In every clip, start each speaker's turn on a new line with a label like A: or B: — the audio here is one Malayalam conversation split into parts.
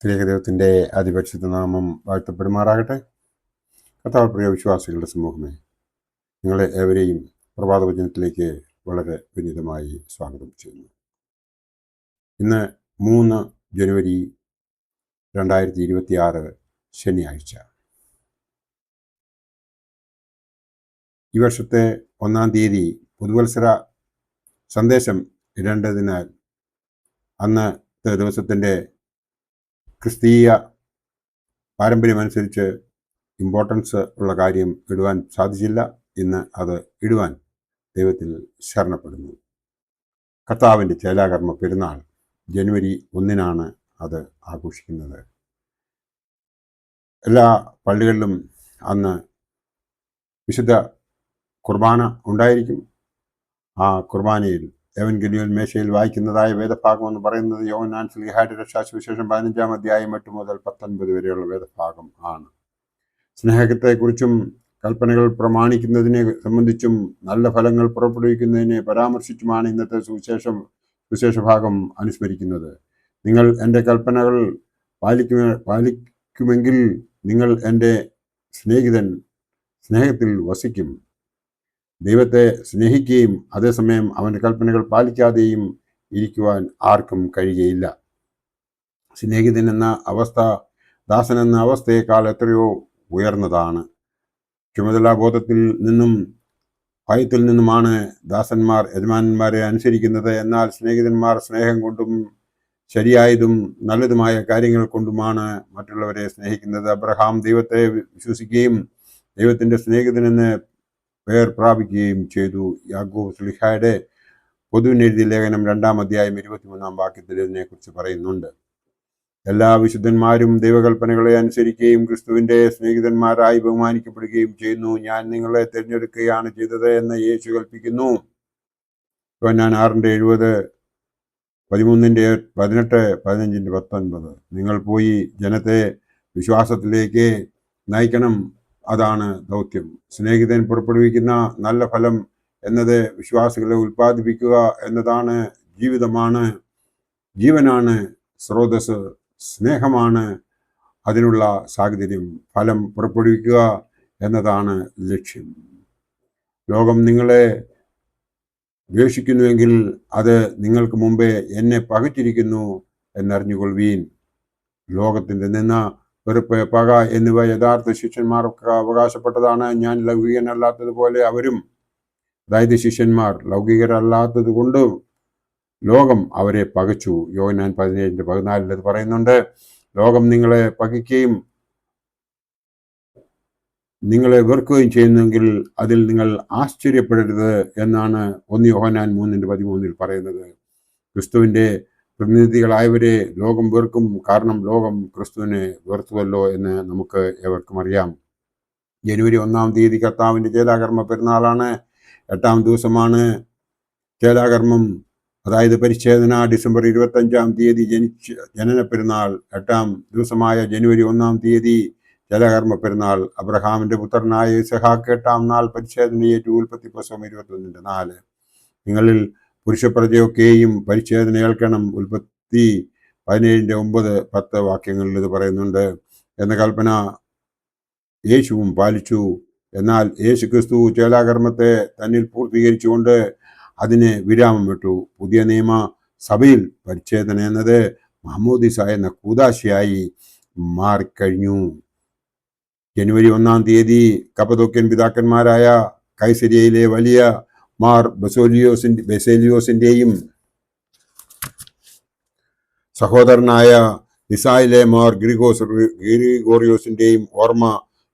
A: ത്രിയേകദൈവത്തിൻ്റെ അതിപരിശുദ്ധ നാമം വാഴ്ത്തപ്പെടുമാറാകട്ടെ. കർത്താവ് പ്രിയ വിശ്വാസികളുടെ സമൂഹമേ, നിങ്ങളെ ഏവരെയും പ്രഭാതവചനത്തിലേക്ക് വളരെ വിനീതമായി സ്വാഗതം ചെയ്യുന്നു. ഇന്ന് 3 ജനുവരി 2026 ശനിയാഴ്ച. ഈ വർഷത്തെ 1-ാം തീയതി പുതുവത്സര സന്ദേശം ഇടേണ്ടതിനാൽ അന്നത്തെ ദിവസത്തിൻ്റെ ക്രിസ്തീയ പാരമ്പര്യമനുസരിച്ച് ഇമ്പോർട്ടൻസ് ഉള്ള കാര്യം ഇടുവാൻ സാധിച്ചില്ല. ഇന്ന് അത് ഇടുവാൻ ദൈവത്തിൽ ശരണപ്പെടുന്നു. കർത്താവിൻ്റെ ചേലാകർമ്മ പെരുന്നാൾ ജനുവരി 1-നാണ് അത് ആഘോഷിക്കുന്നത്. എല്ലാ പള്ളികളിലും അന്ന് വിശുദ്ധ കുർബാന ഉണ്ടായിരിക്കും. ആ കുർബാനയിൽ എവൻഗലിയോൻ മേശയിൽ വായിക്കുന്നതായ വേദഭാഗം എന്ന് പറയുന്നത് യോഹന്നാൻ ശ്ലീഹായുടെ രക്ഷാസുവിശേഷം 15-ാം അധ്യായം 8 മുതൽ 19 വരെയുള്ള വേദഭാഗം ആണ്. സ്നേഹത്തെക്കുറിച്ചും കൽപ്പനകൾ പ്രമാണിക്കുന്നതിനെ സംബന്ധിച്ചും നല്ല ഫലങ്ങൾ പുറപ്പെടുവിക്കുന്നതിനെ പരാമർശിച്ചുമാണ് ഇന്നത്തെ സുവിശേഷ ഭാഗം അനുസ്മരിക്കുന്നത്. നിങ്ങൾ എൻ്റെ കൽപ്പനകൾ പാലിക്കുമെങ്കിൽ നിങ്ങൾ എൻ്റെ സ്നേഹത്തിൽ വസിക്കും. ദൈവത്തെ സ്നേഹിക്കുകയും അതേസമയം അവൻ്റെ കൽപ്പനകൾ പാലിക്കാതെയും ഇരിക്കുവാൻ ആർക്കും കഴിയുകയില്ല. സ്നേഹിതൻ എന്ന അവസ്ഥ ദാസൻ എന്ന അവസ്ഥയേക്കാൾ എത്രയോ ഉയർന്നതാണ്. ചുമതലാബോധത്തിൽ നിന്നും ഭയത്തിൽ നിന്നുമാണ് ദാസന്മാർ യജമാനന്മാരെ അനുസരിക്കുന്നത്. എന്നാൽ സ്നേഹിതന്മാർ സ്നേഹം കൊണ്ടും ശരിയായതും നല്ലതുമായ കാര്യങ്ങൾ കൊണ്ടുമാണ് മറ്റുള്ളവരെ സ്നേഹിക്കുന്നത്. അബ്രഹാം ദൈവത്തെ വിശ്വസിക്കുകയും ദൈവത്തിൻ്റെ സ്നേഹിതനെന്ന് പേർ പ്രാപിക്കുകയും ചെയ്തു. യാക്കോബ് ശ്ലീഹായുടെ പൊതുവിനെഴുതിയ ലേഖനം 2-ാം അധ്യായം 23-ാം വാക്യത്തിൽ ഇതിനെക്കുറിച്ച് പറയുന്നുണ്ട്. എല്ലാ വിശുദ്ധന്മാരും ദൈവകൽപ്പനകളെ അനുസരിക്കുകയും ക്രിസ്തുവിൻ്റെ സ്നേഹിതന്മാരായി ബഹുമാനിക്കപ്പെടുകയും ചെയ്യുന്നു. ഞാൻ നിങ്ങളെ തിരഞ്ഞെടുക്കുകയാണ് ചെയ്തത് എന്ന് യേശു കൽപ്പിക്കുന്നു. യോഹന്നാൻ 6:70, 13:18, 15:19. നിങ്ങൾ പോയി ജനത്തെ വിശ്വാസത്തിലേക്ക് നയിക്കണം. അതാണ് ദൗത്യം. സ്നേഹിതൻ പുറപ്പെടുവിക്കുന്ന നല്ല ഫലം എന്നത് വിശ്വാസികളെ ഉൽപ്പാദിപ്പിക്കുക എന്നതാണ്. ജീവനാണ് സ്രോതസ്, സ്നേഹമാണ് അതിനുള്ള സാഹചര്യം. ഫലം പുറപ്പെടുവിക്കുക എന്നതാണ് ലക്ഷ്യം. ലോകം നിങ്ങളെ ദ്വേഷിക്കുന്നുവെങ്കിൽ അത് നിങ്ങൾക്ക് മുമ്പേ എന്നെ പകച്ചിരിക്കുന്നു എന്നറിഞ്ഞുകൊള്ളുവീൻ. ലോകത്തിൻ്റെ നിന്ന, വെറുപ്പ്, പക എന്നിവ യഥാർത്ഥ ശിഷ്യന്മാർക്ക് അവകാശപ്പെട്ടതാണ്. ഞാൻ ലൗകികനല്ലാത്തതുപോലെ അവരും, അതായത് ശിഷ്യന്മാർ, ലൗകികരല്ലാത്തത് കൊണ്ട് ലോകം അവരെ പകച്ചു. യോഹന്നാൻ 17:14 അത് പറയുന്നുണ്ട്. ലോകം നിങ്ങളെ പകയ്ക്കുകയും നിങ്ങളെ വെറുക്കുകയും ചെയ്യുന്നെങ്കിൽ അതിൽ നിങ്ങൾ ആശ്ചര്യപ്പെടരുത് എന്നാണ് 1 യോഹന്നാൻ 3:13 പറയുന്നത്. ക്രിസ്തുവിൻ്റെ പ്രതിനിധികളായവരെ ലോകം വെറുക്കും. കാരണം ലോകം ക്രിസ്തുവിനെ വെറുത്തുവല്ലോ എന്ന് നമുക്ക് ഏവർക്കും അറിയാം. ജനുവരി 1-ാം തീയതി കർത്താവിൻ്റെ ചേലാകർമ്മ പെരുന്നാളാണ്. 8-ാം ദിവസമാണ് ചേലാകർമ്മം, അതായത് പരിച്ഛേദന. ഡിസംബർ 25-ാം തീയതി ജനന പെരുന്നാൾ. 8-ാം ദിവസമായ ജനുവരി 1-ാം തീയതി ചേലാകർമ്മ പെരുന്നാൾ. അബ്രഹാമിൻ്റെ പുത്രനായ ഇസഹാക്ക് 8-ാം നാൾ പരിച്ഛേദനയേറ്റു. ഉൽപ്പത്തി 21:4. നിങ്ങളിൽ പുരുഷപ്രജയൊക്കെയും പരിച്ഛേദന ഏൽക്കണം. ഉൽപ്പത്തി 17:9-10 വാക്യങ്ങളിൽ ഇത് പറയുന്നുണ്ട്. എന്ന കൽപ്പന യേശുവും പാലിച്ചു. എന്നാൽ യേശു ക്രിസ്തു ചേലാകർമ്മത്തെ തന്നിൽ പൂർത്തീകരിച്ചുകൊണ്ട് അതിന് വിരാമം വിട്ടു. പുതിയ നിയമ സഭയിൽ പരിച്ഛേദന എന്നത് മാമോദിസ എന്ന കൂദാശയായി മാറിക്കഴിഞ്ഞു. ജനുവരി 1-ാം തീയതി കപ്പദോക്യൻ പിതാക്കന്മാരായ കൈസരിയയിലെ വലിയ മാർ ബെസേലിയോസിൻ്റെയും സഹോദരനായ നിസായിലെ മാർ ഗ്രിഗോറിയോസിൻ്റെയും ഓർമ്മ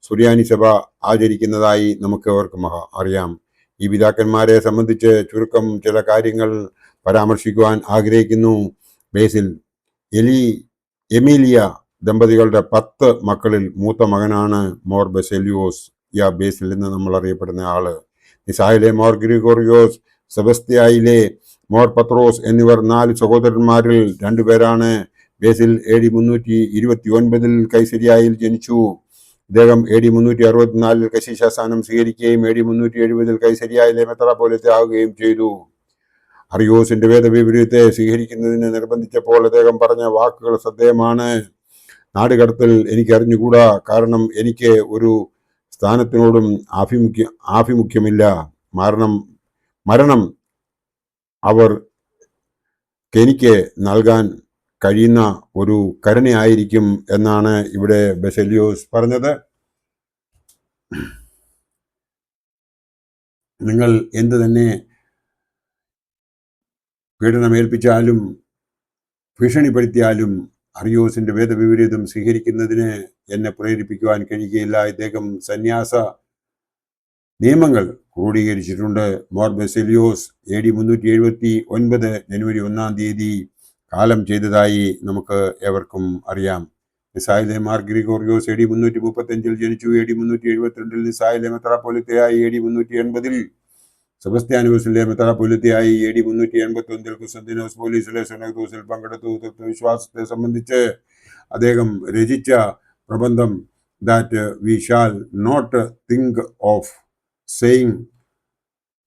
A: സുറിയാനി സഭ ആചരിക്കുന്നതായി നമുക്ക് അവർക്കും അറിയാം. ഈ പിതാക്കന്മാരെ സംബന്ധിച്ച് ചുരുക്കം ചില കാര്യങ്ങൾ പരാമർശിക്കുവാൻ ആഗ്രഹിക്കുന്നു. ബേസിൽ എമീലിയ ദമ്പതികളുടെ 10 മക്കളിൽ മൂത്ത മകനാണ് മോർ ബെസേലിയോസ്. ബേസിൽ എന്ന് നമ്മൾ അറിയപ്പെടുന്ന ആള്. നിസായിലെ മോർ ഗ്രിഗോറിയോസ്, സെബസ്ത്യായിലെ മോർ പത്രോസ് എന്നിവർ 4 സഹോദരന്മാരിൽ 2 പേരാണ്. ബേസിൽ AD 329 കൈസരിയായിൽ ജനിച്ചു. ഇദ്ദേഹം AD 364 കശീശാസ്ഥാനം സ്വീകരിക്കുകയും AD 370 കൈസരിയായിലെ മെത്രാപ്പോലീത്ത ആവുകയും ചെയ്തു. അറിയോസിന്റെ വേദവിപരീതത്തെ സ്വീകരിക്കുന്നതിന് നിർബന്ധിച്ചപ്പോൾ അദ്ദേഹം പറഞ്ഞ വാക്കുകൾ ശ്രദ്ധേയമാണ്. നാടുകടത്തൽ എനിക്ക് അറിഞ്ഞുകൂടാ. കാരണം എനിക്ക് ഒരു സ്ഥാനത്തിനോടും ആഭിമുഖ്യമില്ല. മരണം അവർ എനിക്ക് നൽകാൻ കഴിയുന്ന ഒരു കരുണയായിരിക്കും എന്നാണ് ഇവിടെ ബെസേലിയോസ് പറഞ്ഞത്. നിങ്ങൾ എന്ത് തന്നെ പീഡനമേൽപ്പിച്ചാലും ഭീഷണിപ്പെടുത്തിയാലും അറിയോസിന്റെ വേദവിപരീതം സ്വീകരിക്കുന്നതിന് എന്നെ പ്രേരിപ്പിക്കുവാൻ കഴിയുകയില്ല. ഇദ്ദേഹം സന്യാസ നിയമങ്ങൾ ക്രോഡീകരിച്ചിട്ടുണ്ട്. മോർ ബെസേലിയോസ് AD 379 ജനുവരി 1 കാലം ചെയ്തതായി നമുക്ക് ഏവർക്കും അറിയാം. നിസായിലെ മാർ ഗ്രിഗോറിയോസ് AD 335 ജനിച്ചു. AD 372 നിസായിലെ മെത്രാപ്പൊലീത്തയായി. AD 380 സെബസ്ത്യാനോസിലെ മെത്രാപ്പൊലീത്തയായി. AD 381 കുസ്തന്തീനോസ് പോലീസിലെ സുനകദോസിൽ പങ്കെടുത്തു. തത്വവിശ്വാസത്തെ സംബന്ധിച്ച് അദ്ദേഹം രചിച്ച പ്രബന്ധം that we shall not think of saying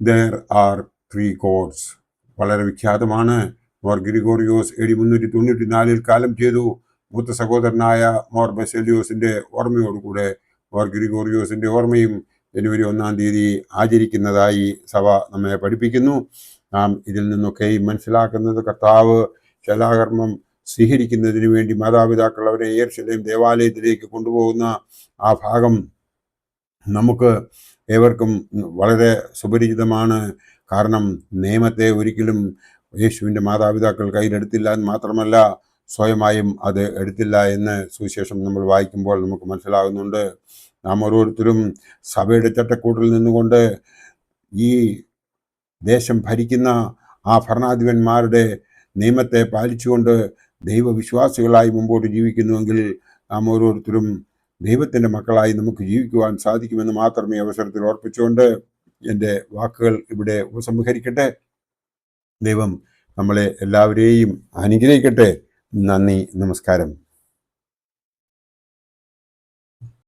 A: there are 3 codes വളരെ വിഖ്യാതമാണ്. മോർ ഗ്രിഗോറിയോസ് AD 394 കാലം ചെയ്തു. മൂത്ത സഹോദരനായ മോർ ബെസേലിയോസിന്റെ ഓർമ്മയോടുകൂടെ മോർ ഗ്രിഗോറിയോസിന്റെ ഓർമ്മയും ജനുവരി 1 ആചരിക്കുന്നതായി സഭ നമ്മെ പഠിപ്പിക്കുന്നു. നാം ഇതിൽ നിന്നൊക്കെ മനസ്സിലാക്കുന്നത് കർത്താവ് ശലാകർമ്മം സ്വീകരിക്കുന്നതിന് വേണ്ടി മാതാപിതാക്കൾ അവരെ യെരൂശലേം ദേവാലയത്തിലേക്ക് കൊണ്ടുപോകുന്ന ആ ഭാഗം നമുക്ക് ഏവർക്കും വളരെ സുപരിചിതമാണ്. കാരണം നിയമത്തെ ഒരിക്കലും യേശുവിൻ്റെ മാതാപിതാക്കൾ കയ്യിലെടുത്തില്ല എന്ന് മാത്രമല്ല, സ്വയമായും അത് എടുത്തില്ല എന്ന് സുവിശേഷം നമ്മൾ വായിക്കുമ്പോൾ നമുക്ക് മനസ്സിലാകുന്നുണ്ട്. നാം ഓരോരുത്തരും സഭയുടെ ചട്ടക്കൂട്ടിൽ നിന്നുകൊണ്ട് ഈ ദേശം ഭരിക്കുന്ന ആ ഭരണാധിപന്മാരുടെ നിയമത്തെ പാലിച്ചുകൊണ്ട് ദൈവവിശ്വാസികളായി മുമ്പോട്ട് ജീവിക്കുന്നുവെങ്കിൽ നാം ഓരോരുത്തരും ദൈവത്തിൻ്റെ മക്കളായി നമുക്ക് ജീവിക്കുവാൻ സാധിക്കുമെന്ന് മാത്രമേ അവസരത്തിൽ ഓർപ്പിച്ചുകൊണ്ട് എൻ്റെ വാക്കുകൾ ഇവിടെ ഉപസംഹരിക്കട്ടെ. ദൈവം നമ്മളെ എല്ലാവരെയും അനുഗ്രഹിക്കട്ടെ. നന്ദി, നമസ്കാരം.